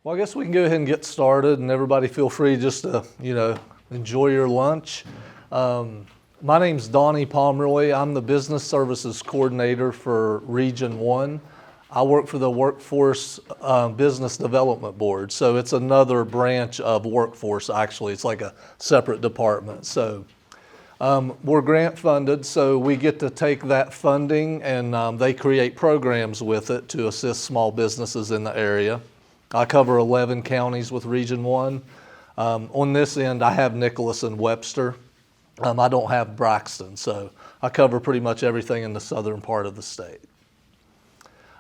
Well, I guess we can go ahead and get started, and everybody feel free just to, enjoy your lunch. My name's Donnie Pomeroy. I'm the Business Services Coordinator for Region 1. I work for the Workforce Business Development Board, so it's another branch of Workforce, actually. It's like a separate department. So we're grant funded, so we get to take that funding and they create programs with it to assist small businesses in the area. I cover 11 counties with Region 1. On this end, I have Nicholas and Webster. I don't have Braxton, so I cover pretty much everything in the southern part of the state.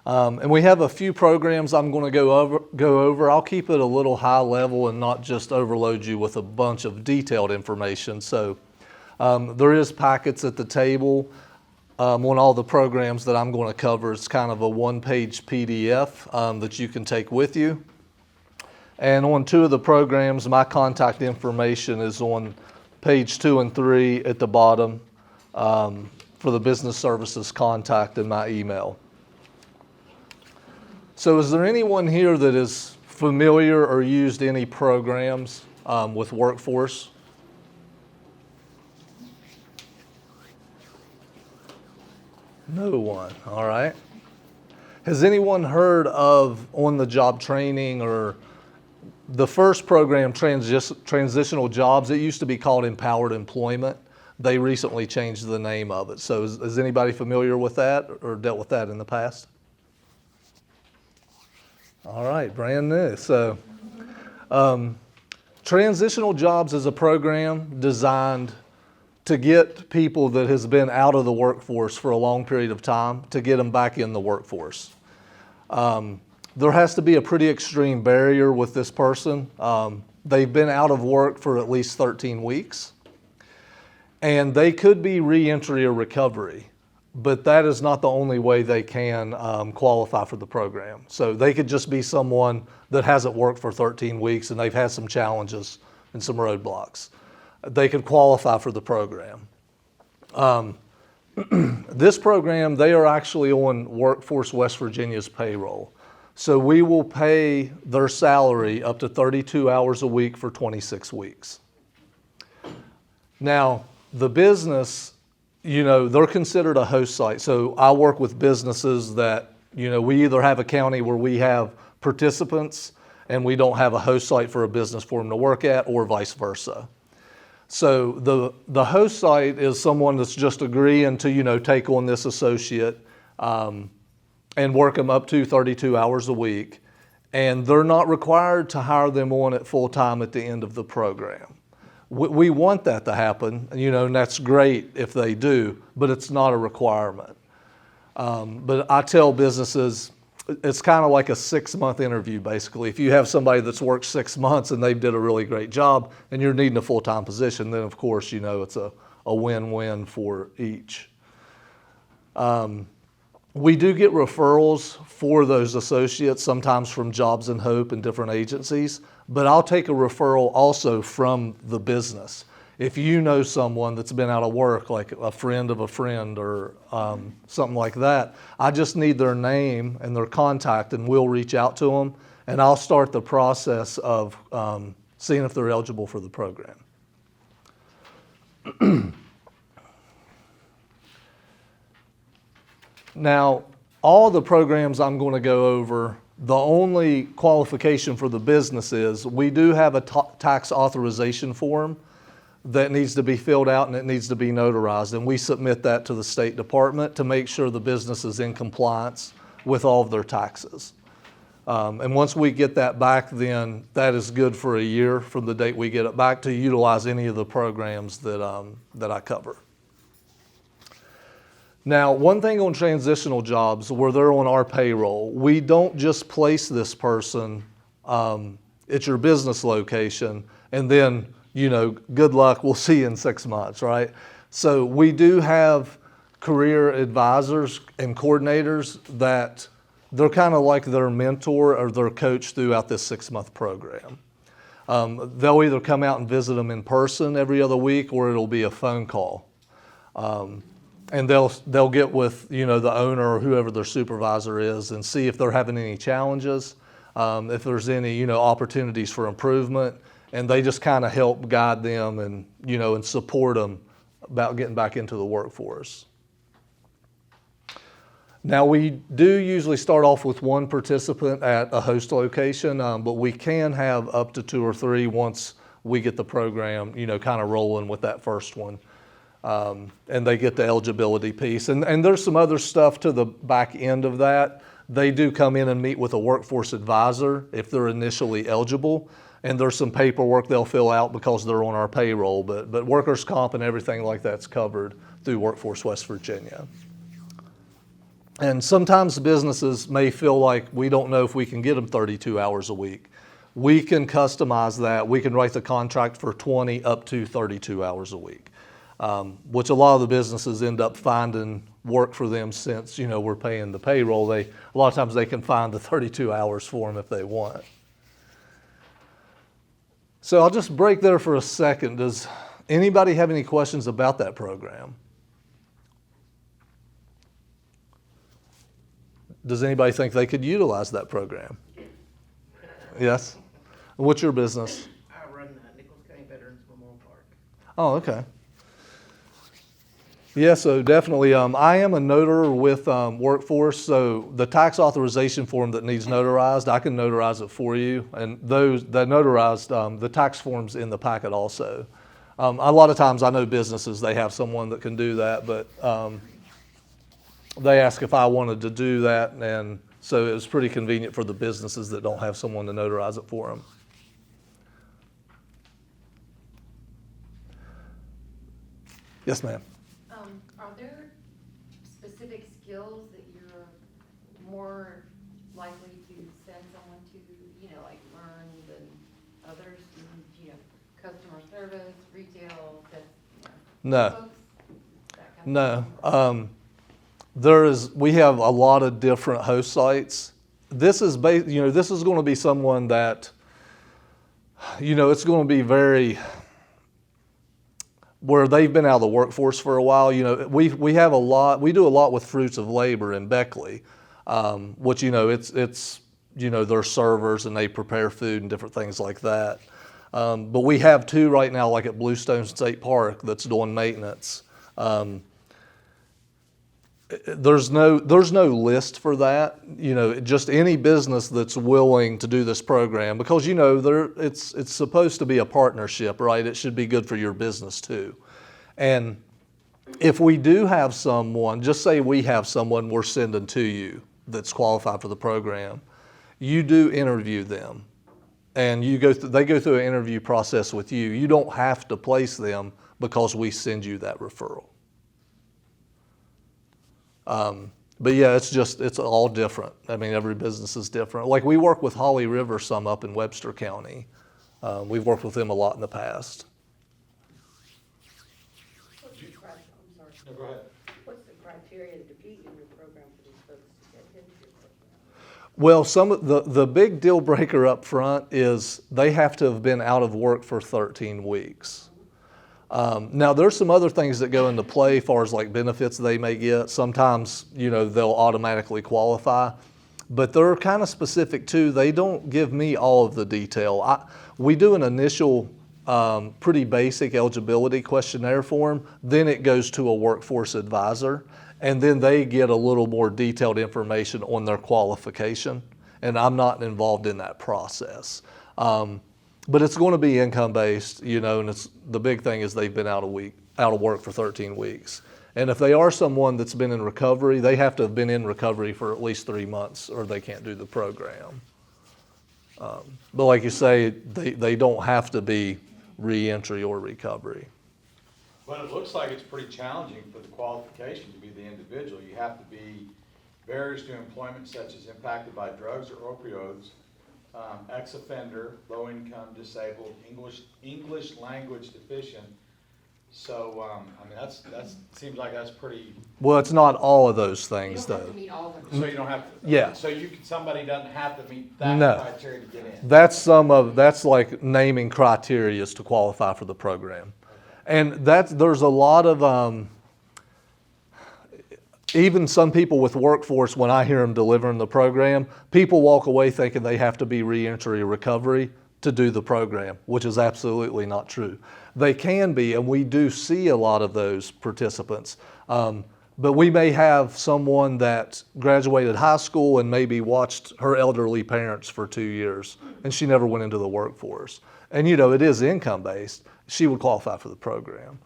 And we have a few programs I'm going to go over. I'll keep it a little high level and not just overload you with a bunch of detailed information. So there is packets at the table on all the programs that I'm going to cover. It's kind of a one-page PDF that you can take with you. And on 2 of the programs, my contact information is on page 2 and 3 at the bottom for the business services contact and my email. So is there anyone here that is familiar or used any programs with Workforce? No one, all right. Has anyone heard of on-the-job training or the first program, Transitional Jobs? It used to be called Empowered Employment. They recently changed the name of it. So is anybody familiar with that or dealt with that in the past? All right, brand new. So Transitional Jobs is a program designed to get people that has been out of the workforce for a long period of time, to get them back in the workforce. There has to be a pretty extreme barrier with this person. They've been out of work for at least 13 weeks, and they could be reentry or recovery, but that is not the only way they can qualify for the program. So they could just be someone that hasn't worked for 13 weeks and they've had some challenges and some roadblocks. They could qualify for the program. This program, they are actually on Workforce West Virginia's payroll. So we will pay their salary up to 32 hours a week for 26 weeks. Now, the business, they're considered a host site. So I work with businesses that, we either have a county where we have participants and we don't have a host site for a business for them to work at, or vice versa. So the host site is someone that's just agreeing to, take on this associate and work them up to 32 hours a week. And they're not required to hire them on at full time at the end of the program. We want that to happen, and that's great if they do, but it's not a requirement. But I tell businesses, it's kind of like a 6-month interview, basically. If you have somebody that's worked 6 months and they did a really great job and you're needing a full-time position, then of course, it's a win-win for each. We do get referrals for those associates, sometimes from Jobs and Hope and different agencies, but I'll take a referral also from the business. If you know someone that's been out of work, like a friend of a friend or something like that, I just need their name and their contact, and we'll reach out to them, and I'll start the process of seeing if they're eligible for the program. Now, all the programs I'm going to go over, the only qualification for the business is we do have a tax authorization form that needs to be filled out and it needs to be notarized, and we submit that to the State Department to make sure the business is in compliance with all of their taxes. And once we get that back, then that is good for a year from the date we get it back to utilize any of the programs that I cover. Now, one thing on Transitional Jobs, where they're on our payroll, we don't just place this person at your business location and then, good luck, we'll see you in 6 months, right? So we do have career advisors and coordinators that they're kind of like their mentor or their coach throughout this 6-month program. They'll either come out and visit them in person every other week, or it'll be a phone call. And they'll get with the owner or whoever their supervisor is and see if they're having any challenges. if there's any, opportunities for improvement, and they just kind of help guide them and, and support them about getting back into the workforce. Now, we do usually start off with one participant at a host location, but we can have up to 2 or 3 once we get the program, kind of rolling with that first one. And they get the eligibility piece. And there's some other stuff to the back end of that. They do come in and meet with a workforce advisor if they're initially eligible. And there's some paperwork they'll fill out because they're on our payroll. But workers' comp and everything like that's covered through Workforce West Virginia. And sometimes businesses may feel like we don't know if we can get them 32 hours a week. We can customize that. We can write the contract for 20 up to 32 hours a week, which a lot of the businesses end up finding work for them since, we're paying the payroll. A lot of times they can find the 32 hours for them if they want. So I'll just break there for a second. Does anybody have any questions about that program? Does anybody think they could utilize that program? Yes? What's your business? I run Nichols County Veterans Memorial Park. Oh, okay. Yeah, so definitely. I am a notar with Workforce, so the tax authorization form that needs notarized, I can notarize it for you. And that notarized, the tax forms in the packet also. A lot of times I know businesses, they have someone that can do that, but they asked if I wanted to do that, and so it was pretty convenient for the businesses that don't have someone to notarize it for them. Yes, ma'am. Are there specific skills that you're more likely to send someone to, like learn than others? Customer service, retail, No. folks, that kind of No. We have a lot of different host sites. This is this is going to be someone that, it's going to be very, where they've been out of the workforce for a while. We have a lot, we do a lot with Fruits of Labor in Beckley, which, it's they're servers and they prepare food and different things like that. But we have 2 right now, like at Bluestone State Park, that's doing maintenance. There's no list for that. Just any business that's willing to do this program, because it's supposed to be a partnership, right? It should be good for your business too. And if we do have someone, just say we have someone we're sending to you that's qualified for the program, you do interview them, and they go through an interview process with you. You don't have to place them because we send you that referral. But yeah, it's all different. I mean, every business is different. Like we work with Holly River some up in Webster County. We've worked with them a lot in the past. No, go ahead. What's the criteria to be in your program for these folks to get into your program? Well, some of the big deal breaker up front is they have to have been out of work for 13 weeks. Now, there's some other things that go into play as far as like benefits they may get. Sometimes, they'll automatically qualify, but they're kind of specific too. They don't give me all of the detail. We do an initial pretty basic eligibility questionnaire form, then it goes to a workforce advisor, and then they get a little more detailed information on their qualification, and I'm not involved in that process. But it's going to be income-based, and the big thing is they've been out of work for 13 weeks. And if they are someone that's been in recovery, they have to have been in recovery for at least 3 months or they can't do the program. But like you say, they don't have to be reentry or recovery. But it looks like it's pretty challenging for the qualification to be the individual. You have to be barriers to employment such as impacted by drugs or opioids, ex-offender, low-income, disabled, English language deficient. So, that seems like that's pretty. Well, it's not all of those things, You don't have though. to meet all of them. So you don't have to. Yeah. So somebody doesn't have to meet that No. criteria to get in. That's like naming criteria to qualify for the program. And there's a lot of, even some people with workforce, when I hear them delivering the program, people walk away thinking they have to be reentry or recovery to do the program, which is absolutely not true. They can be, and we do see a lot of those participants. But we may have someone that graduated high school and maybe watched her elderly parents for 2 years, and she never went into the workforce. And it is income based. She would qualify for the program.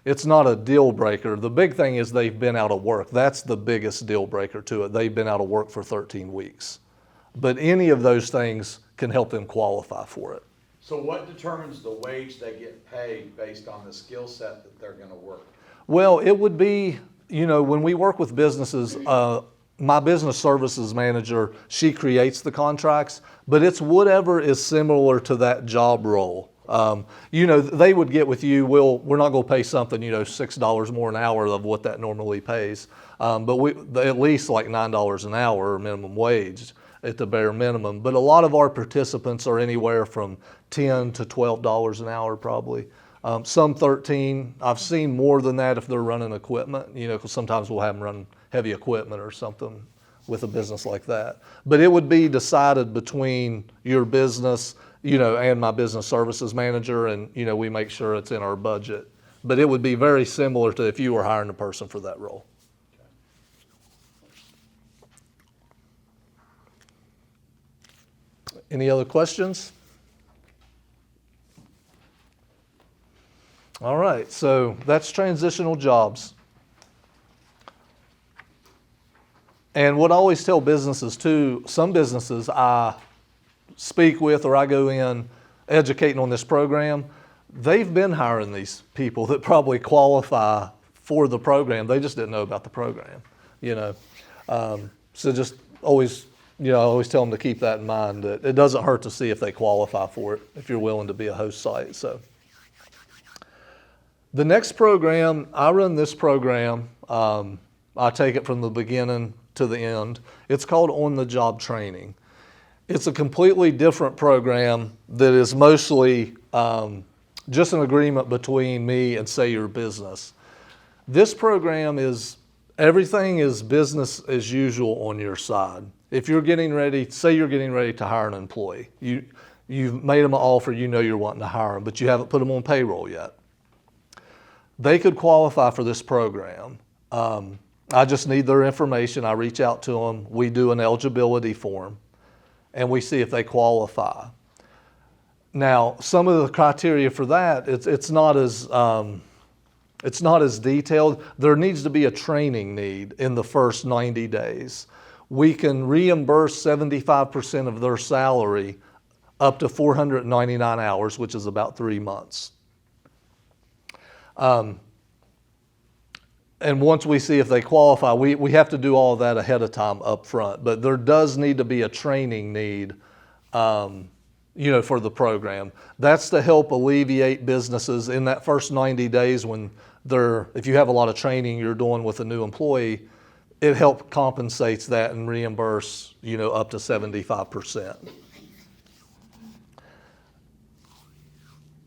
It's not a deal breaker. The big thing is they've been out of work. That's the biggest deal breaker to it. They've been out of work for 13 weeks. But any of those things can help them qualify for it. So what determines the wage they get paid based on the skill set that they're gonna work? Well, it would be, when we work with businesses, my business services manager, she creates the contracts, but it's whatever is similar to that job role. They would get with you, we're not gonna pay something, $6 more an hour of what that normally pays. But at least like $9 an hour minimum wage at the bare minimum. But a lot of our participants are anywhere from $10 to $12 an hour probably. Some 13. I've seen more than that if they're running equipment, because sometimes we'll have them run heavy equipment or something with a business like that. But it would be decided between your business, and my business services manager, and, we make sure it's in our budget. But it would be very similar to if you were hiring a person for that role. Any other questions? All right, so that's transitional jobs. And what I always tell businesses too, some businesses I speak with or I go in educating on this program, they've been hiring these people that probably qualify for the program. They just didn't know about the program, So just always, I always tell them to keep that in mind, that it doesn't hurt to see if they qualify for it, if you're willing to be a host site. So the next program, I run this program. I take it from the beginning to the end. It's called On-the-Job Training. It's a completely different program that is mostly just an agreement between me and, say, your business. This program everything is business as usual on your side. If you're getting ready, say you're getting ready to hire an employee, you've made them an offer, you're wanting to hire them, but you haven't put them on payroll yet. They could qualify for this program. I just need their information. I reach out to them. We do an eligibility form, and we see if they qualify. Now, some of the criteria for that, it's not as detailed. There needs to be a training need in the first 90 days. We can reimburse 75% of their salary up to 499 hours, which is about 3 months. And once we see if they qualify, we have to do all of that ahead of time up front. But there does need to be a training need, for the program. That's to help alleviate businesses in that first 90 days when if you have a lot of training you're doing with a new employee, it helps compensates that and reimburse, up to 75%.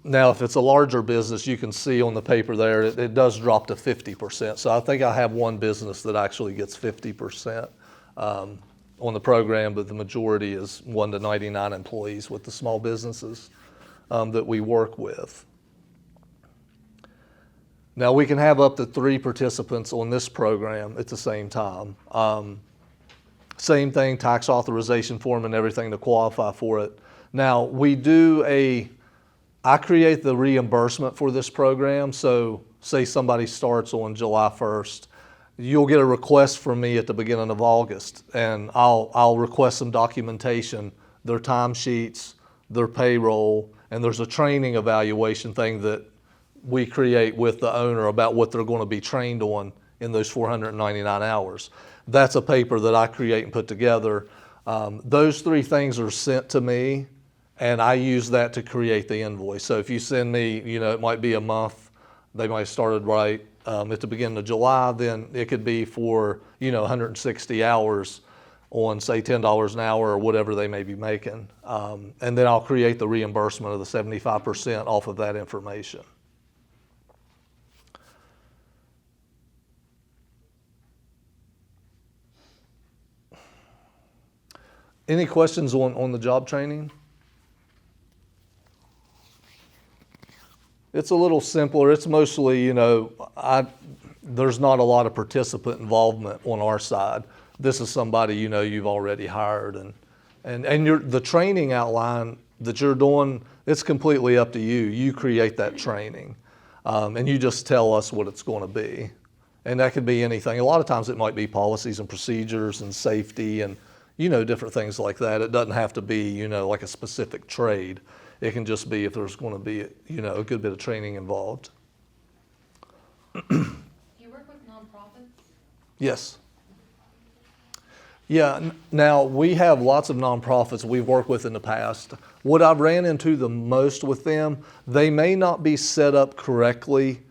Now, if it's a larger business, you can see on the paper there, it does drop to 50%. So I think I have one business that actually gets 50% on the program, but the majority is 1 to 99 employees with the small businesses that we work with. Now, we can have up to 3 participants on this program at the same time. Same thing, tax authorization form and everything to qualify for it. Now, I create the reimbursement for this program. So say somebody starts on July 1st, you'll get a request from me at the beginning of August, and I'll request some documentation, their timesheets, their payroll, and there's a training evaluation thing that we create with the owner about what they're going to be trained on in those 499 hours. That's a paper that I create and put together. Those 3 things are sent to me, and I use that to create the invoice. So if you send me, it might be a month, they might have started right at the beginning of July, then it could be for, 160 hours on, say, $10 an hour or whatever they may be making. And then I'll create the reimbursement of the 75% off of that information. Any questions on the job training? It's a little simpler. It's mostly, there's not a lot of participant involvement on our side. This is somebody you've already hired, and the training outline that you're doing, it's completely up to you. You create that training, and you just tell us what it's going to be, and that could be anything. A lot of times it might be policies and procedures and safety and different things like that. It doesn't have to be like a specific trade. It can just be if there's going to be a good bit of training involved. Do you work with nonprofits? Yes. Yeah, now we have lots of nonprofits we've worked with in the past. What I've ran into the most with them, they may not be set up correctly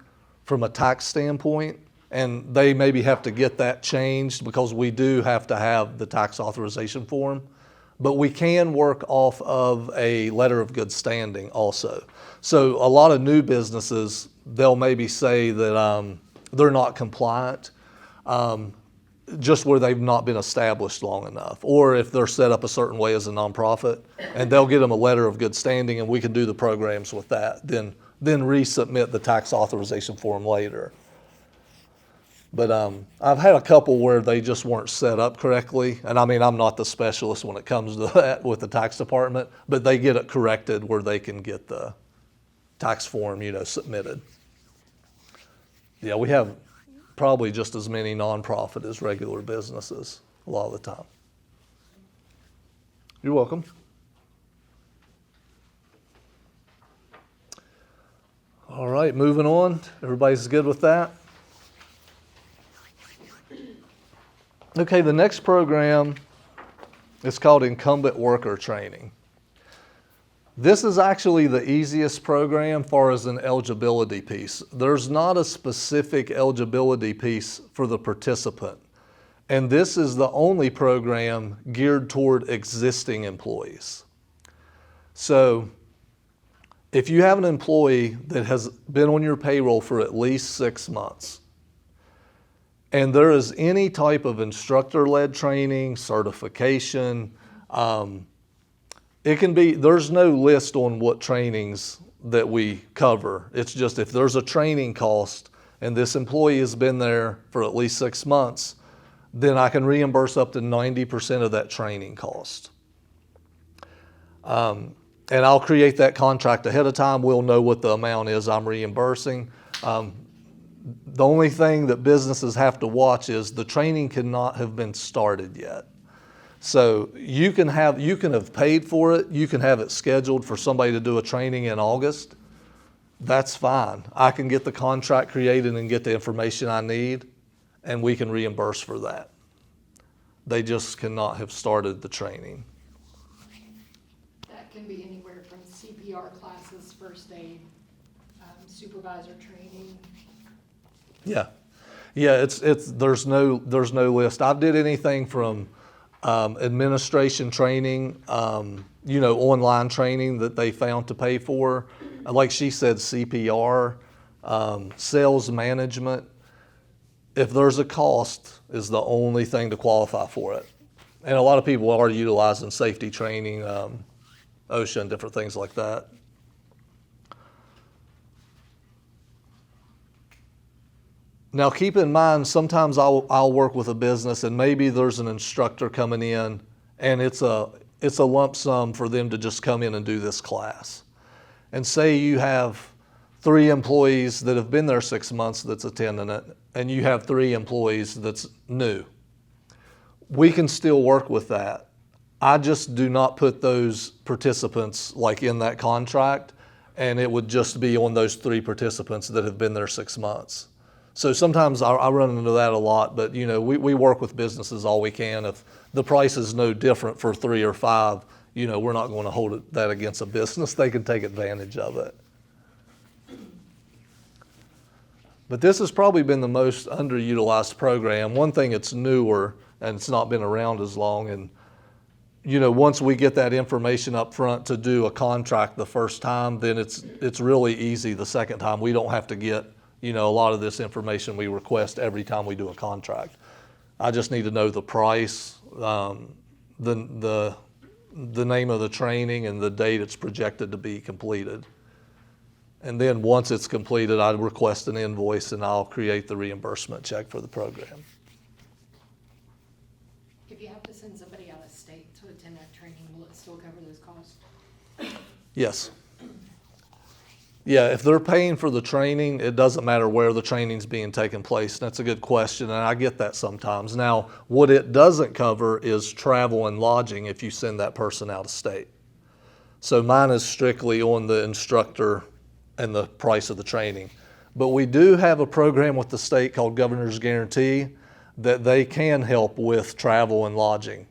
from a tax standpoint, and they maybe have to get that changed because we do have to have the tax authorization form. But we can work off of a letter of good standing also. So a lot of new businesses, they'll maybe say that they're not compliant, just where they've not been established long enough, or if they're set up a certain way as a nonprofit, and they'll get them a letter of good standing, and we can do the programs with that, then resubmit the tax authorization form later. But I've had a couple where they just weren't set up correctly, and I mean, I'm not the specialist when it comes to that with the tax department, but they get it corrected where they can get the tax form, submitted. Yeah, we have probably just as many nonprofit as regular businesses a lot of the time. You're welcome. All right, moving on. Everybody's good with that? Okay, the next program is called Incumbent Worker Training. This is actually the easiest program as far as an eligibility piece. There's not a specific eligibility piece for the participant. And this is the only program geared toward existing employees. So if you have an employee that has been on your payroll for at least 6 months, and there is any type of instructor-led training, certification, it can be, there's no list on what trainings that we cover. It's just if there's a training cost and this employee has been there for at least 6 months, then I can reimburse up to 90% of that training cost. And I'll create that contract ahead of time. We'll know what the amount is I'm reimbursing. The only thing that businesses have to watch is the training cannot have been started yet. So you can have paid for it, you can have it scheduled for somebody to do a training in August. That's fine. I can get the contract created and get the information I need, and we can reimburse for that. They just cannot have started the training. That can be anywhere from CPR classes, first aid, supervisor training. Yeah, there's no list. I did anything from administration training, online training that they found to pay for. Like she said, CPR, sales management. If there's a cost, is the only thing to qualify for it. And a lot of people are utilizing safety training, OSHA and different things like that. Now keep in mind, sometimes I'll work with a business and maybe there's an instructor coming in and it's a lump sum for them to just come in and do this class. And say you have 3 employees that have been there 6 months that's attending it, and you have 3 employees that's new. We can still work with that. I just do not put those participants like in that contract, and it would just be on those 3 participants that have been there 6 months. So sometimes I run into that a lot, but we work with businesses all we can. If the price is no different for 3 or 5, we're not going to hold that against a business. They can take advantage of it. But this has probably been the most underutilized program. One thing, it's newer and it's not been around as long. And once we get that information up front to do a contract the first time, then it's really easy the second time. We don't have to get a lot of this information we request every time we do a contract. I just need to know the price, the name of the training and the date it's projected to be completed. And then once it's completed, I'd request an invoice and I'll create the reimbursement check for the program. If you have to send somebody out of state to attend that training, will it still cover those costs? Yes. Yeah, if they're paying for the training, it doesn't matter where the training's being taken place. That's a good question, and I get that sometimes. Now, what it doesn't cover is travel and lodging if you send that person out of state. So mine is strictly on the instructor and the price of the training. But we do have a program with the state called Governor's Guarantee that they can help with travel and lodging.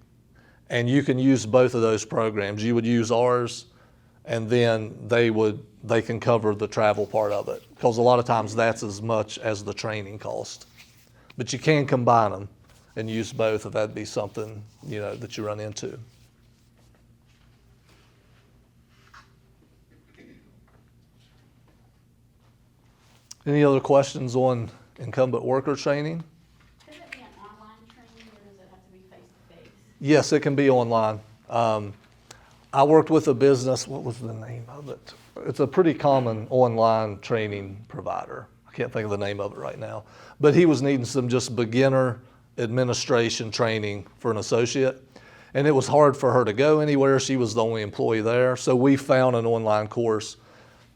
And you can use both of those programs. You would use ours, and then they can cover the travel part of it, because a lot of times that's as much as the training cost. But you can combine them and use both if that'd be something, you know, that you run into. Any other questions on incumbent worker training? Could it be an online training, or does it have to be face-to-face? Yes, it can be online. I worked with a business, what was the name of it? It's a pretty common online training provider. I can't think of the name of it right now. But he was needing some just beginner administration training for an associate. And it was hard for her to go anywhere. She was the only employee there. So we found an online course.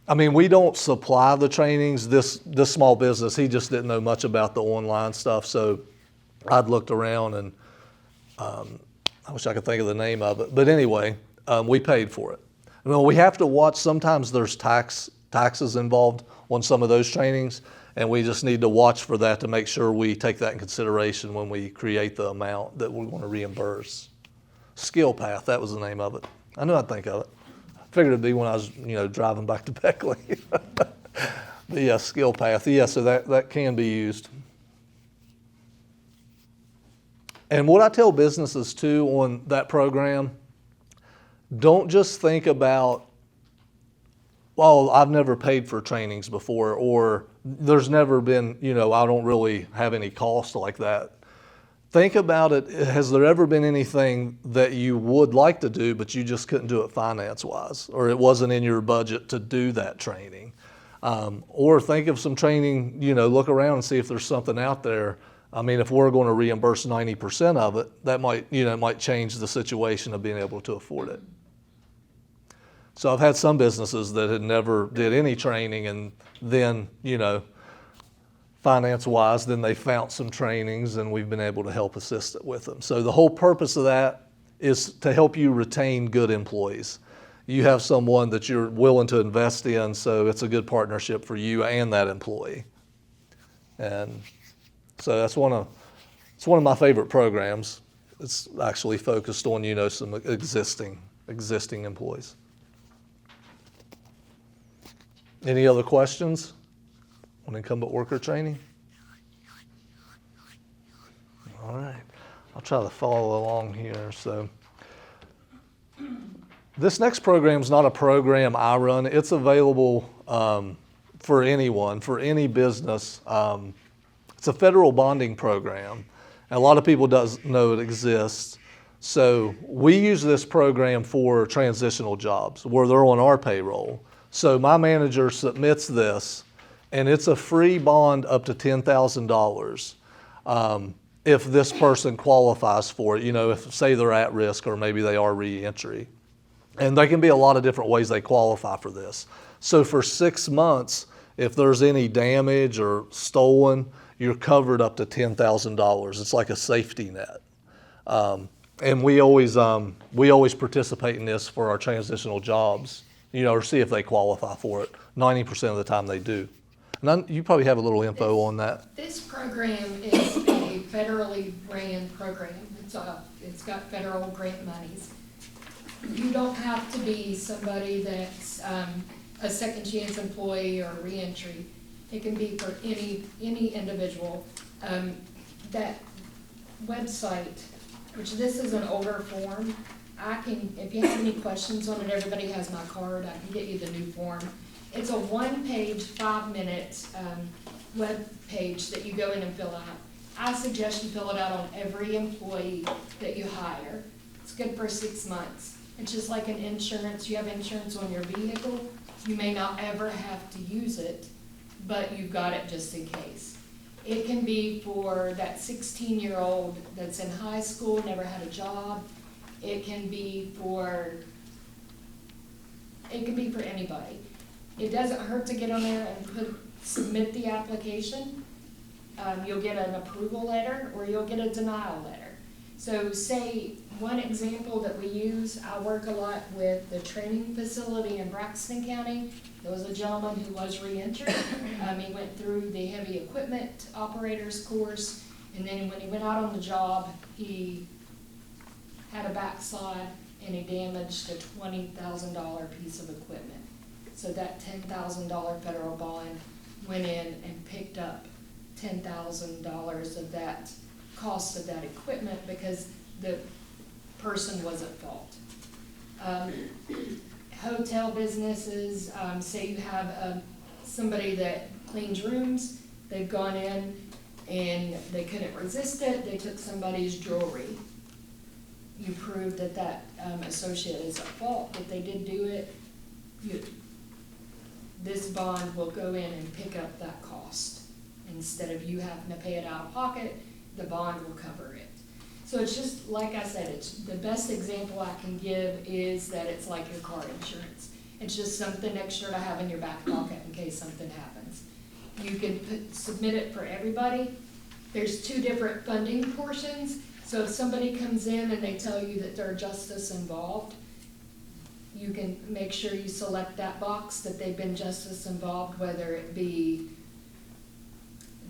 I mean, we don't supply the trainings. This small business, he just didn't know much about the online stuff. So I'd looked around, and I wish I could think of the name of it. But anyway, we paid for it. I mean, we have to watch, sometimes there's taxes involved on some of those trainings, and we just need to watch for that to make sure we take that in consideration when we create the amount that we want to reimburse. Skill Path, that was the name of it. I knew I'd think of it. I figured it'd be when I was, driving back to Beckley. But yeah, Skill Path, yeah, so that can be used. And what I tell businesses too on that program, don't just think about, well, I've never paid for trainings before, or there's never been, I don't really have any cost like that. Think about it, has there ever been anything that you would like to do, but you just couldn't do it finance-wise, or it wasn't in your budget to do that training? Or think of some training, look around and see if there's something out there. I mean, if we're going to reimburse 90% of it, that might change the situation of being able to afford it. So I've had some businesses that had never did any training, and then, finance-wise, then they found some trainings, and we've been able to help assist it with them. So the whole purpose of that is to help you retain good employees. You have someone that you're willing to invest in, so it's a good partnership for you and that employee. And so it's one of my favorite programs. It's actually focused on, some existing employees. Any other questions on incumbent worker training? All right, I'll try to follow along here. So this next program is not a program I run. It's available for anyone, for any business. It's a federal bonding program. And a lot of people don't know it exists. So we use this program for transitional jobs where they're on our payroll. So my manager submits this, and it's a free bond up to $10,000 if this person qualifies for it. If say they're at risk or maybe they are re-entry. And there can be a lot of different ways they qualify for this. So for 6 months, if there's any damage or stolen, you're covered up to $10,000. It's like a safety net. And we always participate in this for our transitional jobs, or see if they qualify for it. 90% of the time they do. And you probably have a little info on that. This program is a federally ran program. It's got federal grant monies. You don't have to be somebody that's a second chance employee or reentry. It can be for any individual. That website, which this is an older form, if you have any questions on it, everybody has my card, I can get you the new form. It's a 1-page, 5-minute web page that you go in and fill out. I suggest you fill it out on every employee that you hire. It's good for 6 months. It's just like an insurance, you have insurance on your vehicle, you may not ever have to use it, but you've got it just in case. It can be for that 16-year-old that's in high school, never had a job. It can be for anybody. It doesn't hurt to get on there and submit the application. You'll get an approval letter or you'll get a denial letter. So say, one example that we use, I work a lot with the training facility in Braxton County. There was a gentleman who was re-entered. He went through the heavy equipment operators course, and then when he went out on the job, he had a backslide and he damaged a $20,000 piece of equipment. So that $10,000 federal bond went in and picked up $10,000 of that cost of that equipment because the person was at fault. Hotel businesses, say you have somebody that cleans rooms, they've gone in and they couldn't resist it, they took somebody's jewelry. You prove that that associate is at fault, that they did do it, this bond will go in and pick up that cost. Instead of you having to pay it out of pocket, the bond will cover it. So it's just, like I said, it's the best example I can give is that it's like your car insurance. It's just something extra to have in your back pocket in case something happens. You can submit it for everybody. There's 2 different funding portions. So if somebody comes in and they tell you that there's justice involved, you can make sure you select that box that they've been justice involved, whether it be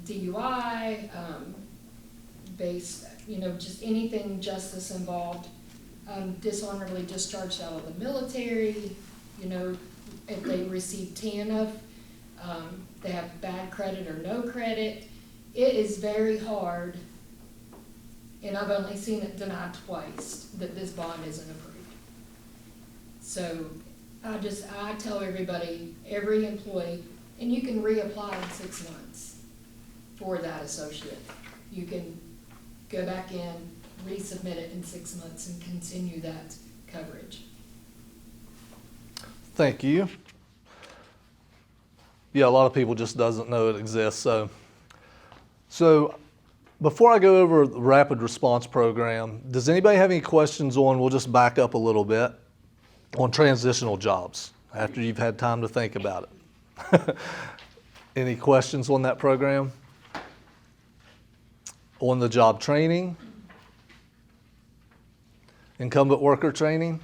DUI, just anything justice involved, dishonorably discharged out of the military, if they receive TANF, they have bad credit or no credit. It is very hard, and I've only seen it denied twice, that this bond isn't approved. So I tell everybody, every employee, and you can reapply in 6 months for that associate. You can go back in, resubmit it in 6 months and continue that coverage. Thank you. Yeah, a lot of people just doesn't know it exists. So before I go over the rapid response program, does anybody have any questions on, we'll just back up a little bit, on transitional jobs after you've had time to think about it? Any questions on that program? On the job training? Incumbent worker training?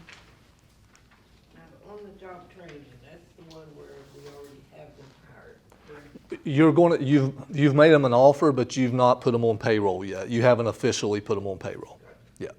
Now, on the job training, that's the one where we already have them hired. You've made them an offer, but you've not put them on payroll yet. You haven't officially put them on payroll. Yeah.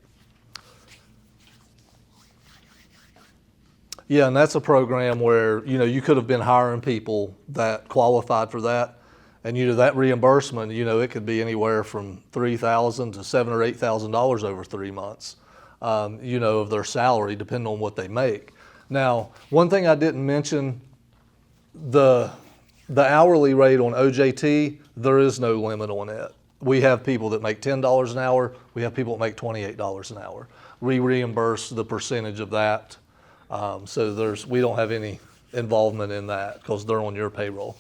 Yeah, and that's a program where, you could have been hiring people that qualified for that. And that reimbursement, it could be anywhere from $3,000 to $7,000 or $8,000 over 3 months, of their salary, depending on what they make. Now, one thing I didn't mention, the hourly rate on OJT, there is no limit on it. We have people that make $10 an hour. We have people that make $28 an hour. We reimburse the percentage of that. So we don't have any involvement in that because they're on your payroll.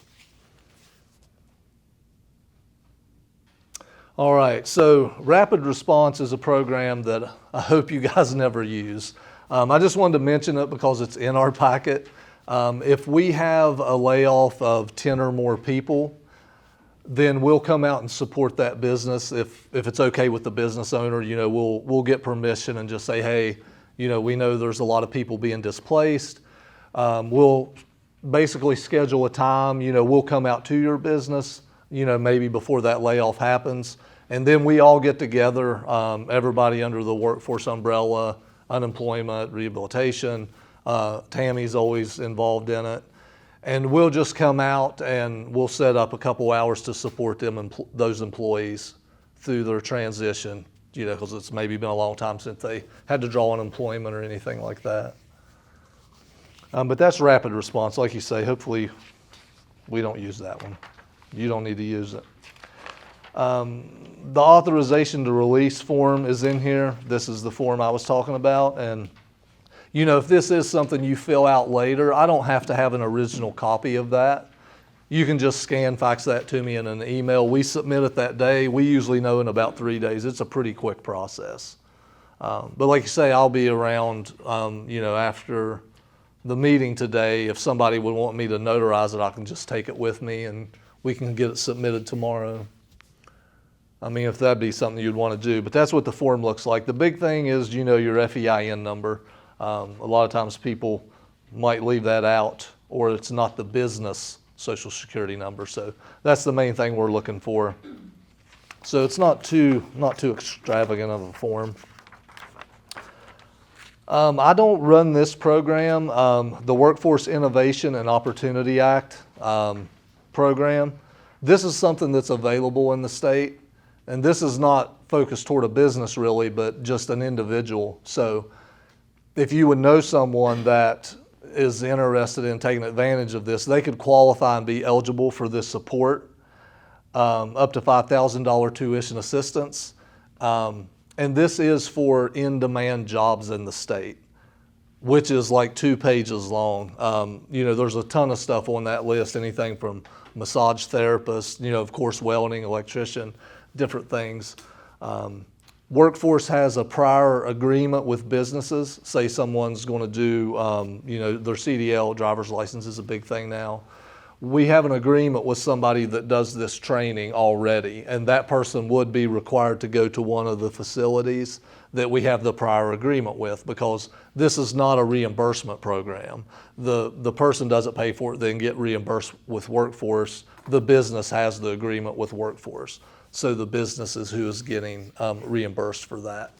All right, so Rapid Response is a program that I hope you guys never use. I just wanted to mention it because it's in our packet. If we have a layoff of 10 or more people, then we'll come out and support that business. If it's okay with the business owner, we'll get permission and just say, hey, we know there's a lot of people being displaced. We'll basically schedule a time, we'll come out to your business, maybe before that layoff happens. And then we all get together, everybody under the workforce umbrella, unemployment, rehabilitation. Tammy's always involved in it. And we'll just come out and we'll set up a couple hours to support them, those employees through their transition, because it's maybe been a long time since they had to draw unemployment or anything like that. But that's Rapid Response. Like you say, hopefully we don't use that one. You don't need to use it. The authorization to release form is in here. This is the form I was talking about. And, you know, if this is something you fill out later, I don't have to have an original copy of that. You can just scan, fax that to me in an email. We submit it that day. We usually know in about 3 days. It's a pretty quick process. But like you say, I'll be around, you know, after the meeting today. If somebody would want me to notarize it, I can just take it with me and we can get it submitted tomorrow. I mean, if that'd be something you'd want to do, but that's what the form looks like. The big thing is, you know, your FEIN number. A lot of times people might leave that out, or it's not the business Social Security number. So that's the main thing we're looking for. So it's not too extravagant of a form. I don't run this program, the Workforce Innovation and Opportunity Act program. This is something that's available in the state, and this is not focused toward a business really, but just an individual. So if you would know someone that is interested in taking advantage of this, they could qualify and be eligible for this support, up to $5,000 tuition assistance. And this is for in-demand jobs in the state, which is like 2 pages long. You know, there's a ton of stuff on that list, anything from massage therapist, you know, of course, welding, electrician, different things. Workforce has a prior agreement with businesses. Say someone's going to do, you know, their CDL, driver's license is a big thing now. We have an agreement with somebody that does this training already, and that person would be required to go to one of the facilities that we have the prior agreement with, because this is not a reimbursement program. The person doesn't pay for it, then get reimbursed with Workforce. The business has the agreement with Workforce. So the business is who is getting reimbursed for that.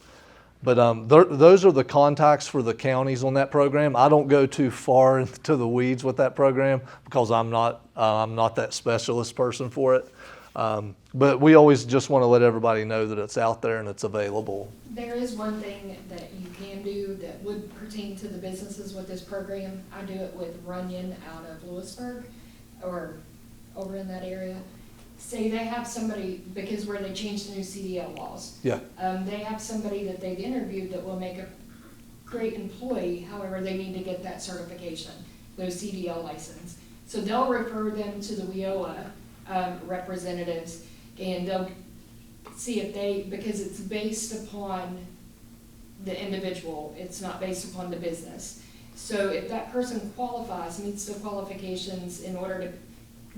But those are the contacts for the counties on that program. I don't go too far into the weeds with that program because I'm not that specialist person for it. But we always just want to let everybody know that it's out there and it's available. There is one thing that you can do that would pertain to the businesses with this program. I do it with Runyon out of Lewisburg or over in that area. Say they have somebody, because where they changed the new CDL laws. Yeah. They have somebody that they've interviewed that will make a great employee, however, they need to get that certification, those CDL license. So they'll refer them to the WIOA representatives, and they'll see if they, because it's based upon the individual, it's not based upon the business. So if that person qualifies, meets the qualifications in order to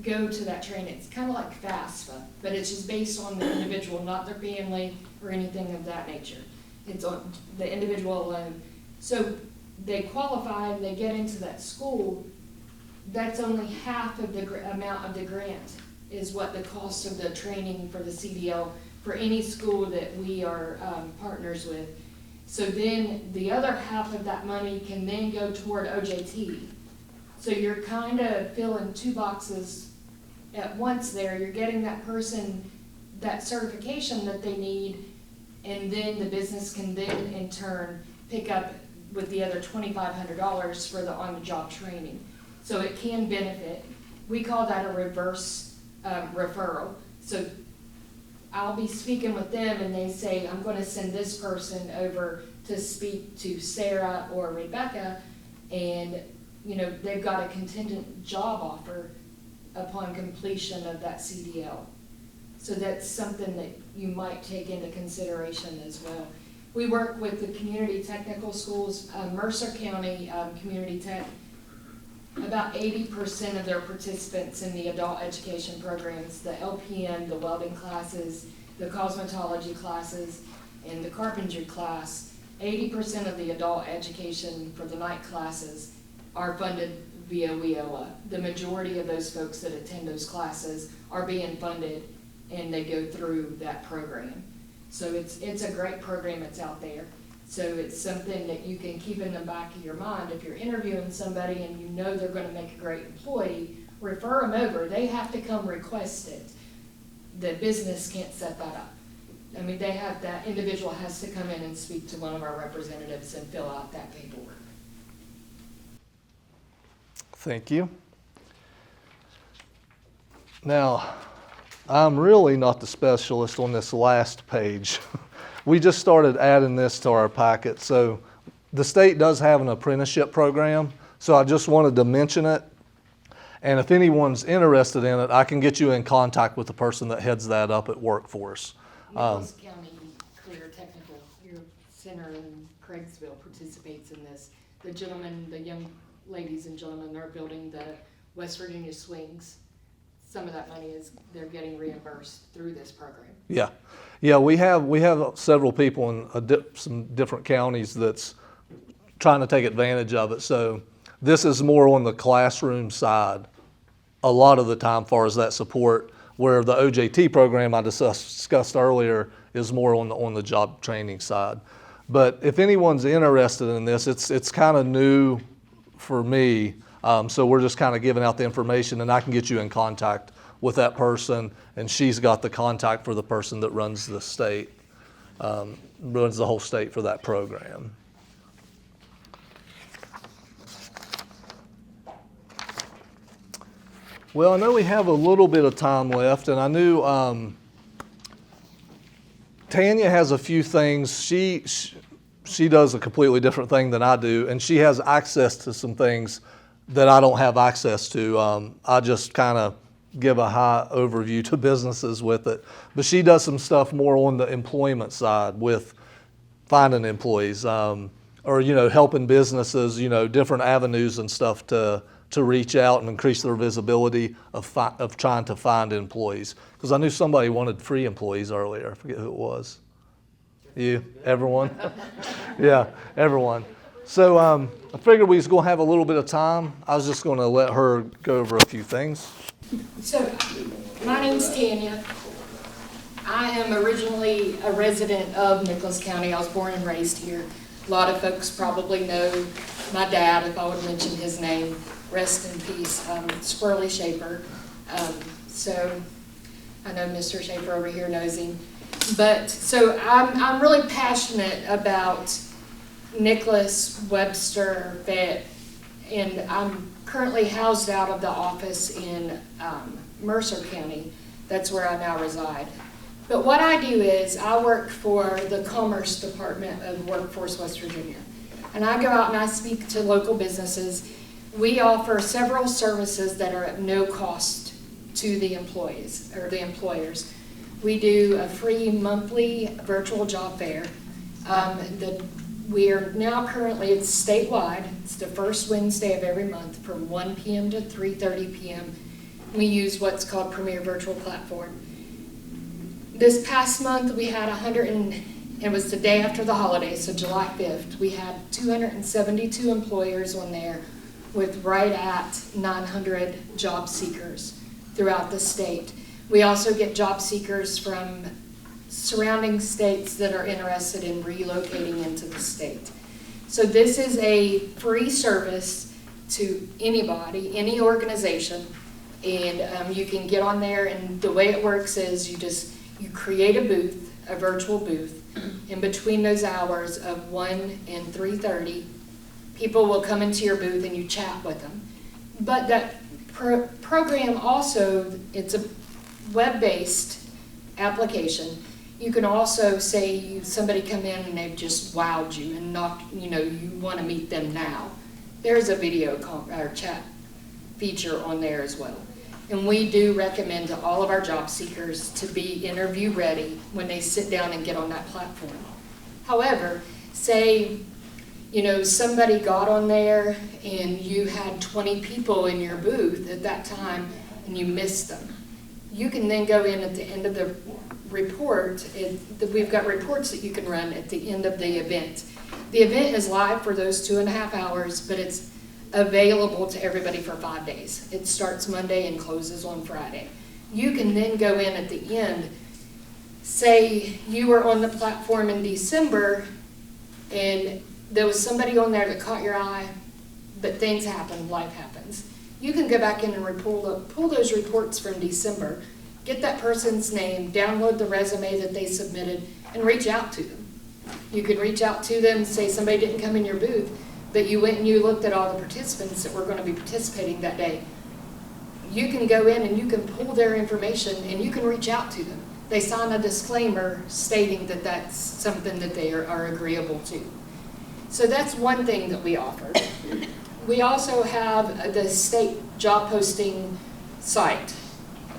go to that training, it's kind of like FAFSA, but it's just based on the individual, not their family or anything of that nature. It's on the individual alone. So they qualify and they get into that school, that's only half of the amount of the grant is what the cost of the training for the CDL for any school that we are partners with. So then the other half of that money can then go toward OJT. So you're kind of filling 2 boxes at once there. You're getting that person that certification that they need, and then the business can then in turn pick up with the other $2,500 for the on-the-job training. So it can benefit. We call that a reverse referral. So I'll be speaking with them and they say, I'm going to send this person over to speak to Sarah or Rebecca, and you know, they've got a contingent job offer upon completion of that CDL. So that's something that you might take into consideration as well. We work with the community technical schools, Mercer County Community Tech. About 80% of their participants in the adult education programs, the LPN, the welding classes, the cosmetology classes, and the carpentry class, 80% of the adult education for the night classes are funded via WIOA. The majority of those folks that attend those classes are being funded and they go through that program. So it's a great program that's out there. So it's something that you can keep in the back of your mind. If you're interviewing somebody and you know they're going to make a great employee, refer them over. They have to come request it. The business can't set that up. I mean, they have, that individual has to come in and speak to one of our representatives and fill out that paperwork. Thank you. Now, I'm really not the specialist on this last page. We just started adding this to our packet. So the state does have an apprenticeship program, so I just wanted to mention it. And if anyone's interested in it, I can get you in contact with the person that heads that up at Workforce. Nicholas County Career Technical, your center in Craigsville participates in this. The gentlemen, the young ladies and gentlemen, they're building the West Virginia swings. Some of that money is, they're getting reimbursed through this program. Yeah, yeah, we have several people in some different counties that's trying to take advantage of it. So this is more on the classroom side a lot of the time, far as that support, where the OJT program I discussed earlier is more on the job training side. But if anyone's interested in this, it's kind of new for me. So we're just kind of giving out the information, and I can get you in contact with that person, and she's got the contact for the person that runs the state, runs the whole state for that program. Well, I know we have a little bit of time left, and I knew Tanya has a few things. She does a completely different thing than I do, and she has access to some things that I don't have access to. I just kind of give a high overview to businesses with it. But she does some stuff more on the employment side with finding employees, or, helping businesses, different avenues and stuff to reach out and increase their visibility of trying to find employees. Because I knew somebody wanted free employees earlier. I forget who it was. You? Everyone? Yeah, everyone. So I figured we was going to have a little bit of time. I was just going to let her go over a few things. So, my name's Tanya. I am originally a resident of Nicholas County. I was born and raised here. A lot of folks probably know my dad, if I would mention his name. Rest in peace, Squirrely Shaper. So I know Mr. Shaper over here knows him. But so I'm really passionate about Nicholas, Webster, Fayette, and I'm currently housed out of the office in Mercer County. That's where I now reside. But what I do is I work for the Commerce Department of Workforce West Virginia. And I go out and I speak to local businesses. We offer several services that are at no cost to the employees or the employers. We do a free monthly virtual job fair. We are now currently, it's statewide. It's the first Wednesday of every month from 1 p.m. to 3:30 p.m. We use what's called Premier Virtual Platform. This past month we had it was the day after the holidays, so July 5th. We had 272 employers on there with right at 900 job seekers throughout the state. We also get job seekers from surrounding states that are interested in relocating into the state. So this is a free service to anybody, any organization, and you can get on there, and the way it works is you create a booth, a virtual booth, in between those hours of 1 and 3:30. People will come into your booth and you chat with them. But that program also, it's a web-based application. You can also say somebody come in and they've just wowed you and you want to meet them now. There's a video or chat feature on there as well. And we do recommend to all of our job seekers to be interview ready when they sit down and get on that platform. However, say, somebody got on there and you had 20 people in your booth at that time and you missed them. You can then go in at the end of the report. We've got reports that you can run at the end of the event. The event is live for those 2.5 hours, but it's available to everybody for 5 days. It starts Monday and closes on Friday. You can then go in at the end. Say you were on the platform in December and there was somebody on there that caught your eye, but things happen, life happens. You can go back in and pull those reports from December, get that person's name, download the resume that they submitted, and reach out to them. You could reach out to them, say somebody didn't come in your booth, but you went and you looked at all the participants that were going to be participating that day. you can go in and you can pull their information and you can reach out to them. They sign a disclaimer stating that that's something that they are agreeable to. So that's one thing that we offer. We also have the state job posting site,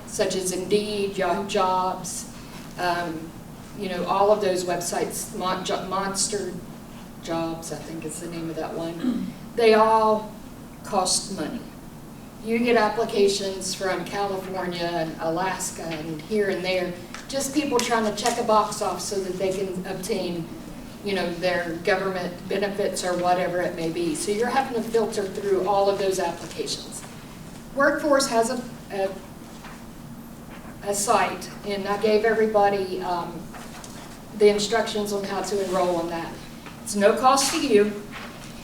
such as Indeed, Yahoo Jobs, all of those websites, Monster Jobs, I think is the name of that one. They all cost money. You get applications from California and Alaska and here and there, just people trying to check a box off so that they can obtain, their government benefits or whatever it may be. So you're having to filter through all of those applications. Workforce has a site, and I gave everybody the instructions on how to enroll on that. It's no cost to you,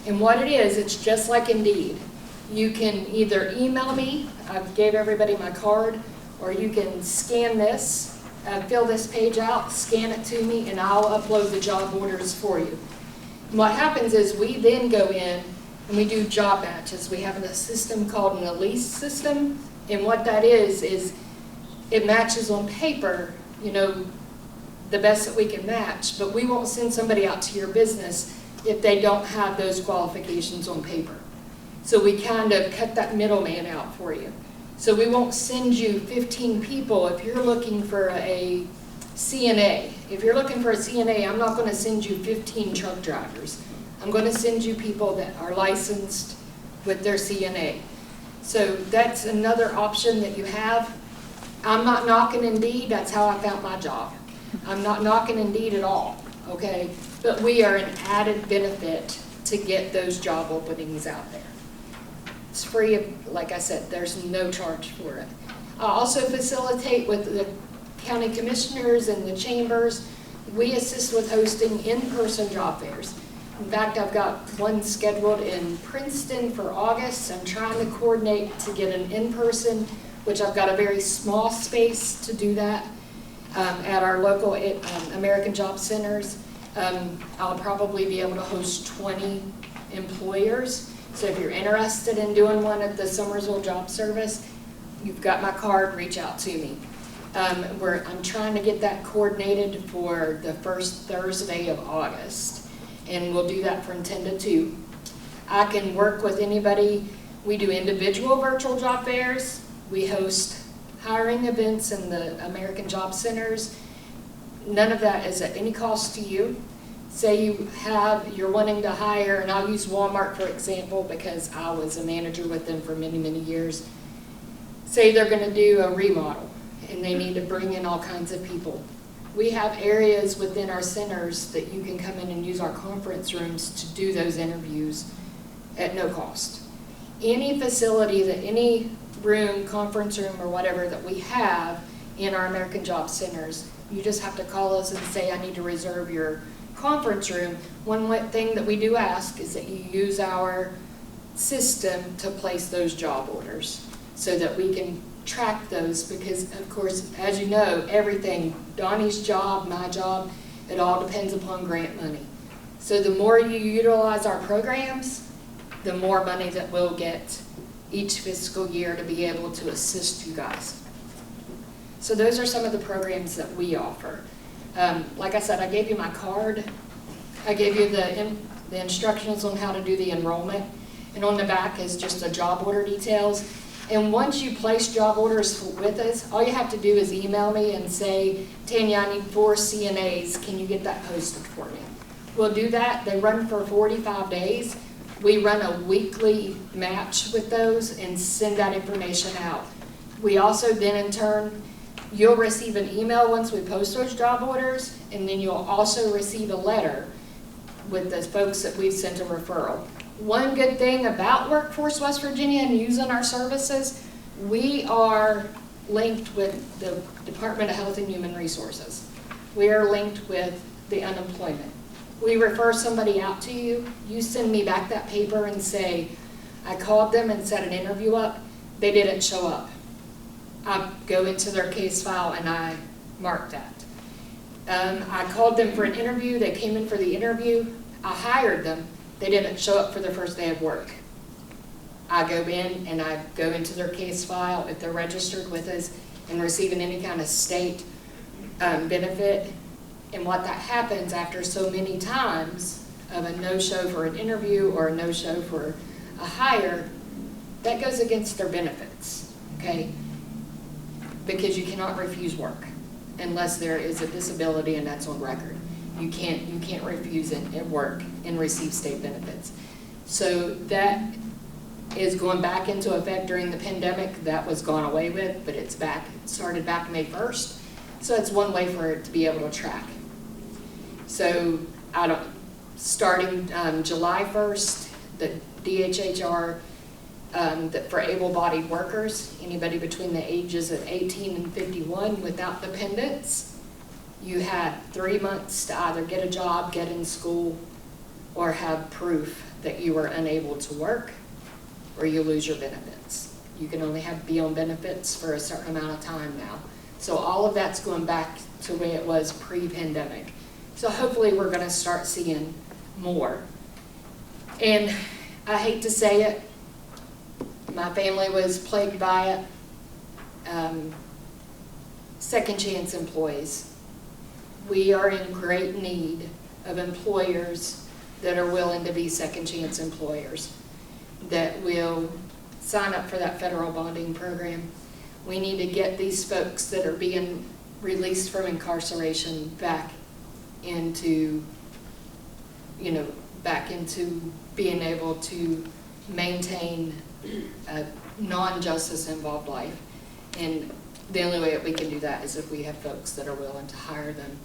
and what it is, it's just like Indeed. You can either email me, I gave everybody my card, or you can scan this, fill this page out, scan it to me, and I'll upload the job orders for you. And what happens is we then go in and we do job matches. We have a system called an Elise system, and what that is it matches on paper, the best that we can match, but we won't send somebody out to your business if they don't have those qualifications on paper. So we kind of cut that middleman out for you. So we won't send you 15 people if you're looking for a CNA. If you're looking for a CNA, I'm not going to send you 15 truck drivers. I'm going to send you people that are licensed with their CNA. So that's another option that you have. I'm not knocking Indeed, that's how I found my job. I'm not knocking Indeed at all, okay? But we are an added benefit to get those job openings out there. It's free, like I said, there's no charge for it. I also facilitate with the county commissioners and the chambers. We assist with hosting in-person job fairs. In fact, I've got one scheduled in Princeton for August. I'm trying to coordinate to get an in-person, which I've got a very small space to do that at our local American Job Centers. I'll probably be able to host 20 employers. So if you're interested in doing one at the Summersville Job Service, you've got my card, reach out to me. I'm trying to get that coordinated for the first Thursday of August, and we'll do that from 10 to 2. I can work with anybody. We do individual virtual job fairs. We host hiring events in the American Job Centers. None of that is at any cost to you. Say you're wanting to hire, and I'll use Walmart for example because I was a manager with them for many, many years. Say they're going to do a remodel and they need to bring in all kinds of people. We have areas within our centers that you can come in and use our conference rooms to do those interviews at no cost. Any facility any room, conference room, or whatever that we have in our American Job Centers, you just have to call us and say, I need to reserve your conference room. One thing that we do ask is that you use our system to place those job orders so that we can track those, because of course, as you know, everything, Donnie's job, my job, it all depends upon grant money. So the more you utilize our programs, the more money that we'll get each fiscal year to be able to assist you guys. So those are some of the programs that we offer. Like I said, I gave you my card. I gave you the instructions on how to do the enrollment. And on the back is just the job order details. And once you place job orders with us, all you have to do is email me and say, Tanya, I need 4 CNAs. Can you get that posted for me? We'll do that. They run for 45 days. We run a weekly match with those and send that information out. We also then in turn, you'll receive an email once we post those job orders, and then you'll also receive a letter with the folks that we've sent a referral. One good thing about Workforce West Virginia and using our services, we are linked with the Department of Health and Human Resources. We are linked with the unemployment. We refer somebody out to you, you send me back that paper and say, I called them and set an interview up, they didn't show up. I go into their case file and I mark that. I called them for an interview, they came in for the interview, I hired them, they didn't show up for their first day of work. I go in and I go into their case file, if they're registered with us and receiving any kind of state benefit. And what that happens after so many times of a no-show for an interview or a no-show for a hire, that goes against their benefits, okay? Because you cannot refuse work unless there is a disability and that's on record. You can't refuse it at work and receive state benefits. So that is going back into effect during the pandemic. That was gone away with, but it's back. It started back May 1st. So it's one way for it to be able to track. So starting July 1st, the DHHR, that for able-bodied workers, anybody between the ages of 18 and 51 without dependents, you had 3 months to either get a job, get in school, or have proof that you were unable to work, or you lose your benefits. You can only be on benefits for a certain amount of time now. So all of that's going back to the way it was pre-pandemic. So hopefully we're gonna start seeing more. And I hate to say it, my family was plagued by it. Second chance employees. We are in great need of employers that are willing to be second chance employers, that will sign up for that federal bonding program. We need to get these folks that are being released from incarceration back into, back into being able to maintain a non-justice involved life. And the only way that we can do that is if we have folks that are willing to hire them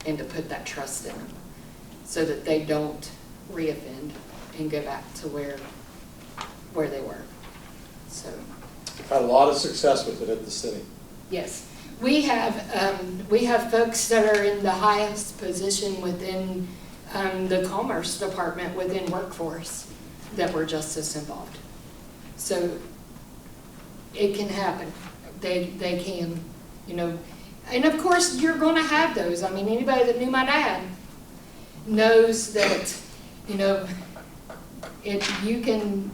and to put that trust in them so that they don't reoffend and go back to where they were. So. Had a lot of success with it at the city. Yes, we have folks that are in the highest position within the Commerce Department within workforce that were justice involved. So it can happen. They can, and of course you're going to have those. I mean, anybody that knew my dad knows that, if you can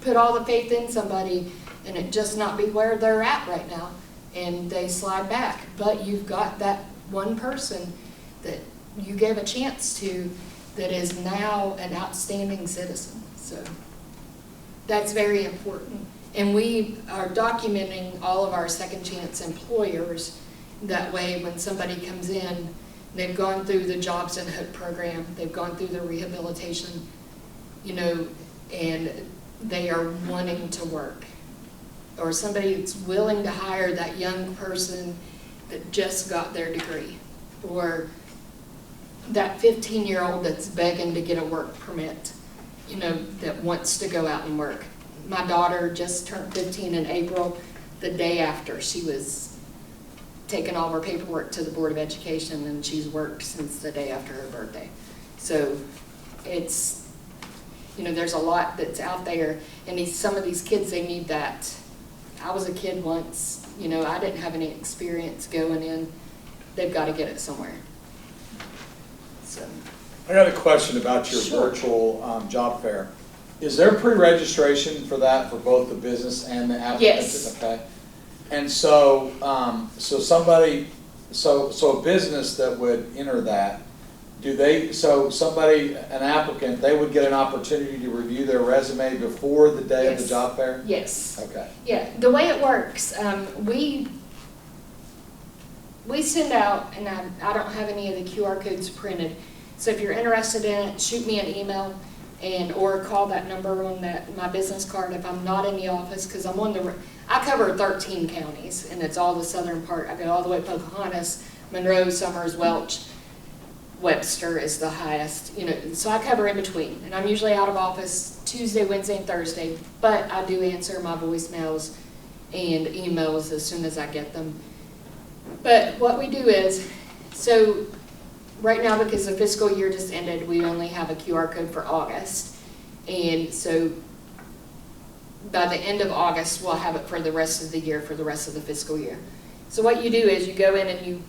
put all the faith in somebody and it just not be where they're at right now, and they slide back. But you've got that one person that you gave a chance to that is now an outstanding citizen. So that's very important. And we are documenting all of our second chance employers. That way when somebody comes in, they've gone through the Jobs and Hope program, they've gone through the rehabilitation, and they are wanting to work. Or somebody that's willing to hire that young person that just got their degree. Or that 15-year-old that's begging to get a work permit, that wants to go out and work. My daughter just turned 15 in April, the day after she was taking all of her paperwork to the Board of Education, and she's worked since the day after her birthday. So it's, there's a lot that's out there, and some of these kids, they need that. I was a kid once, I didn't have any experience going in. They've got to get it somewhere. So. I got a question about your Sure. virtual job fair. Is there pre-registration for that for both the business and the applicant? Yes. Okay. And so, so a business that would enter that, an applicant, they would get an opportunity to review their resume before the day of the Yes. job fair? Yes. Okay. Yeah, the way it works, we send out, and I don't have any of the QR codes printed, so if you're interested in it, shoot me an email or call that number on my business card if I'm not in the office, because I cover 13 counties, and it's all the southern part. I go all the way to Pocahontas, Monroe, Summers, Welch, Webster is the highest, so I cover in between. And I'm usually out of office Tuesday, Wednesday, and Thursday, but I do answer my voicemails and emails as soon as I get them. But what we do is, so right now, because the fiscal year just ended, we only have a QR code for August. And so by the end of August, we'll have it for the rest of the year, for the rest of the fiscal year. So what you do is you go in and you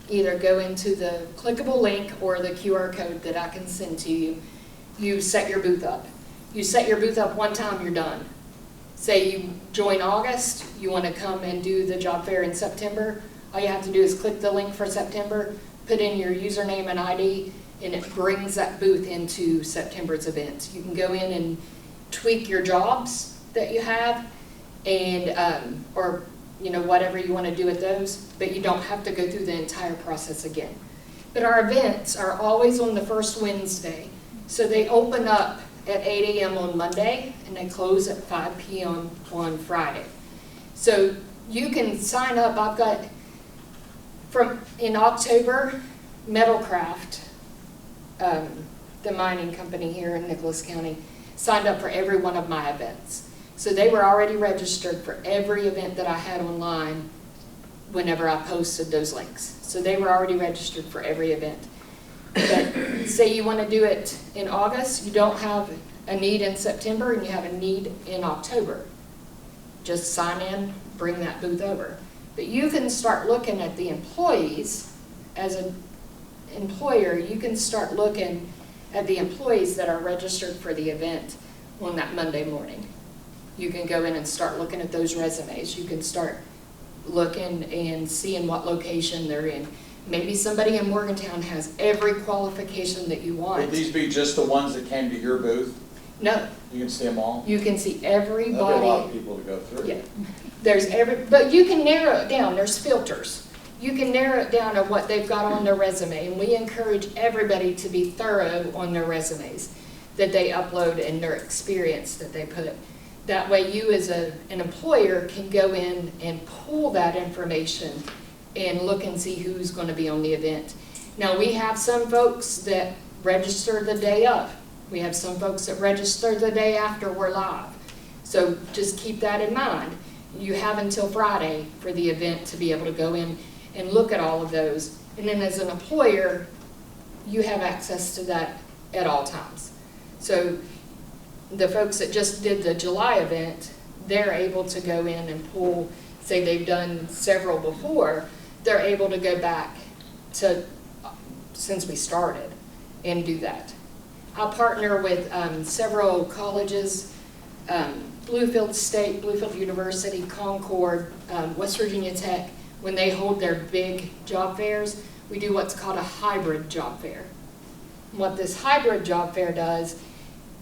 either go into the clickable link or the QR code that I can send to you. You set your booth up. You set your booth up one time, you're done. say you join August, you wanna come and do the job fair in September, all you have to do is click the link for September, put in your username and ID, and it brings that booth into September's event. You can go in and tweak your jobs that you have, and, or, you know, whatever you wanna do with those, but you don't have to go through the entire process again. But our events are always on the first Wednesday, so they open up at 8 a.m. on Monday, and they close at 5 p.m. on Friday. So you can sign up. I've got, in October, Metalcraft, the mining company here in Nicholas County, signed up for every one of my events. So they were already registered for every event that I had online whenever I posted those links. So they were already registered for every event. But say you want to do it in August, you don't have a need in September, and you have a need in October. Just sign in, bring that booth over. But you can start looking at the employees. As an employer, you can start looking at the employees that are registered for the event on that Monday morning. You can go in and start looking at those resumes. You can start looking and seeing what location they're in. Maybe somebody in Morgantown has every qualification that you want. Would these be just the ones that came to your booth? No, You can see them all? you can see That'd be a lot everybody. of people to go through. Yeah, but you can narrow it down, there's filters. You can narrow it down to what they've got on their resume, and we encourage everybody to be thorough on their resumes that they upload and their experience that they put. That way you as an employer can go in and pull that information and look and see who's gonna be on the event. Now, we have some folks that register the day of. We have some folks that register the day after we're live. So just keep that in mind. You have until Friday for the event to be able to go in and look at all of those. And then as an employer, you have access to that at all times. So the folks that just did the July event, they're able to go in and pull, say they've done several before, they're able to go back to, since we started, and do that. I partner with several colleges, Bluefield State, Bluefield University, Concord, West Virginia Tech. When they hold their big job fairs, we do what's called a hybrid job fair. And what this hybrid job fair does,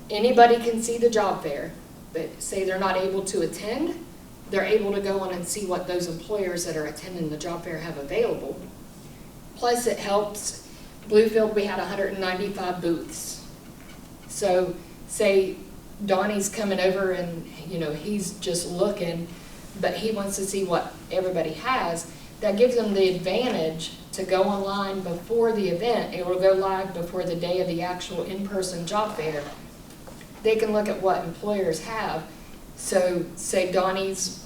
anybody can see the job fair, but say they're not able to attend, they're able to go on and see what those employers that are attending the job fair have available. Plus it helps, Bluefield, we had 195 booths. So say Donnie's coming over and, you know, he's just looking, but he wants to see what everybody has. That gives them the advantage to go online before the event. It will go live before the day of the actual in-person job fair. They can look at what employers have. So say Donnie's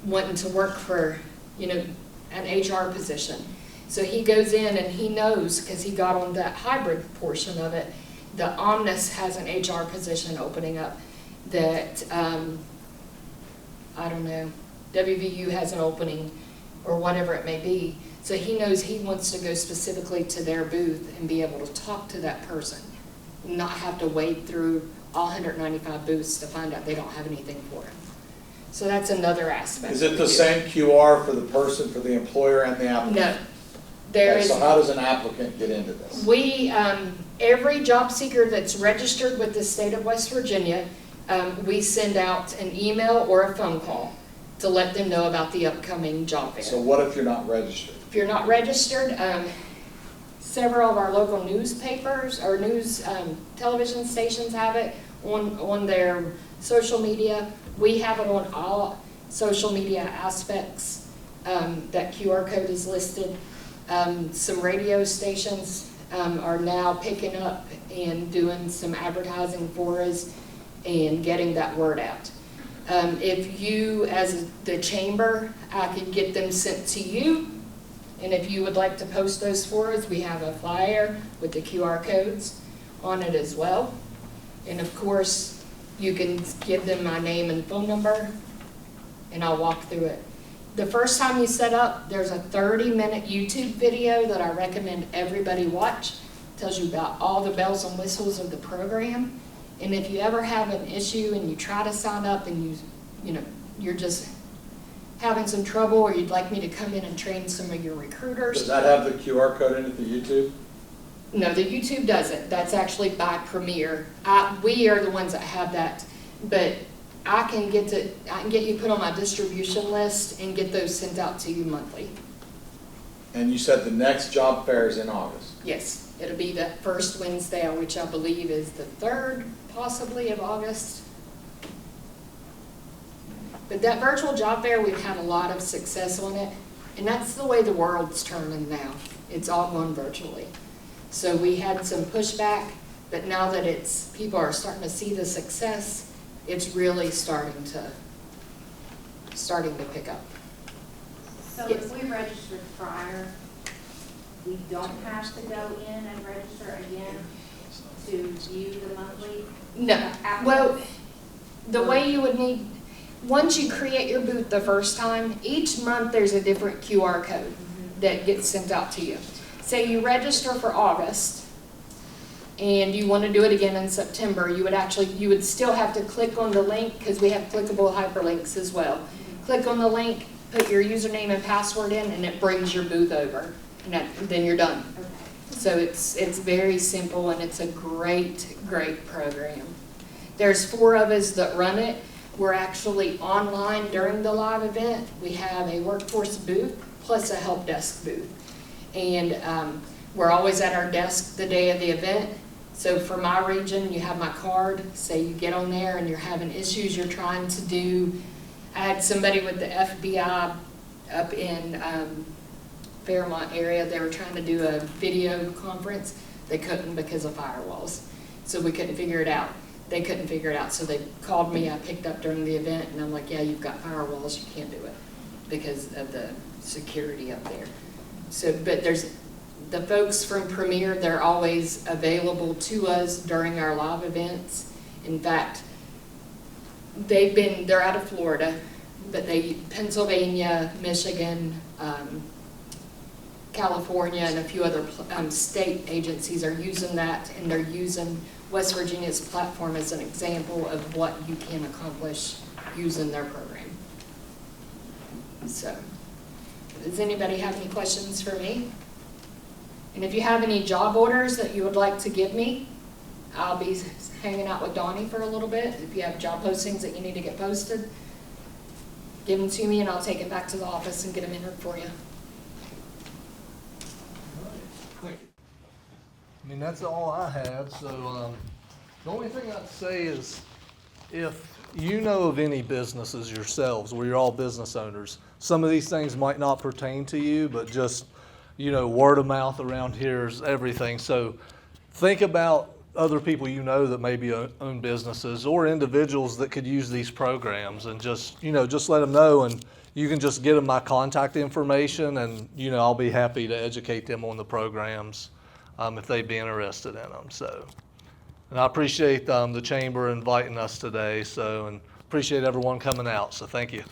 wanting to work for, you know, an HR position. So he goes in and he knows, because he got on that hybrid portion of it, the Omnis has an HR position opening up, that, I don't know, WVU has an opening, or whatever it may be. So he knows he wants to go specifically to their booth and be able to talk to that person, not have to wade through all 195 booths to find out they don't have anything for him. So that's another aspect. Is it the same QR for the person, for the employer and the applicant? No. There Okay, is. so how does an applicant get into this? We, every job seeker that's registered with the state of West Virginia, we send out an email or a phone call to let them know about the upcoming job fair. So what if you're not registered? If you're not registered, several of our local newspapers or news television stations have it on their social media. We have it on all social media aspects. That QR code is listed. Some radio stations are now picking up and doing some advertising for us and getting that word out. If you, as the chamber, I could get them sent to you. And if you would like to post those for us, we have a flyer with the QR codes on it as well. And of course, you can give them my name and phone number, and I'll walk through it. The first time you set up, there's a 30-minute YouTube video that I recommend everybody watch. It tells you about all the bells and whistles of the program. And if you ever have an issue and you try to sign up and you're just having some trouble, or you'd like me to come in and train some of your recruiters. Does that have the QR code in it, the YouTube? No, the YouTube doesn't. That's actually by Premier. We are the ones that have that, but I can get you put on my distribution list and get those sent out to you monthly. And you said the next job fair is in August. Yes, it'll be the first Wednesday, which I believe is the 3rd, possibly, of August. But that virtual job fair, we've had a lot of success on it, and that's the way the world's turning now. It's all going virtually. So we had some pushback, but now that people are starting to see the success, it's really starting to pick up. So Yes. if we registered prior, we don't have to go in and register again to view the monthly? No, well, the way you would need, once you create your booth the first time, each month there's a different QR code that gets sent out to you. Say you register for August, and you want to do it again in September, you would still have to click on the link, because we have clickable hyperlinks as well. Click on the link, put your username and password in, and it brings your booth over, and then you're done. Okay. So it's very simple, and it's a great program. There's 4 of us that run it. We're actually online during the live event. We have a workforce booth plus a help desk booth. And we're always at our desk the day of the event. So for my region, you have my card. Say you get on there and you're having issues you're trying to do. I had somebody with the FBI up in Fairmont area. They were trying to do a video conference. They couldn't because of firewalls. So we couldn't figure it out. They couldn't figure it out. So they called me. I picked up during the event, and I'm like, yeah, you've got firewalls. You can't do it because of the security up there. So, but there's the folks from Premier, they're always available to us during our live events. In fact, they're out of Florida, but Pennsylvania, Michigan, California, and a few other state agencies are using that, and they're using West Virginia's platform as an example of what you can accomplish using their program. So, does anybody have any questions for me? And if you have any job orders that you would like to give me, I'll be hanging out with Donnie for a little bit. If you have job postings that you need to get posted, give them to me and I'll take them back to the office and get them entered for you. Thank you. I mean, that's all I had, so the only thing I'd say is if you know of any businesses yourselves where you're all business owners, some of these things might not pertain to you, but just, word of mouth around here is everything. So think about other people that maybe own businesses or individuals that could use these programs, and just let them know, and you can just get them my contact information, and I'll be happy to educate them on the programs if they'd be interested in them. So, and I appreciate the chamber inviting us today, and appreciate everyone coming out, so thank you.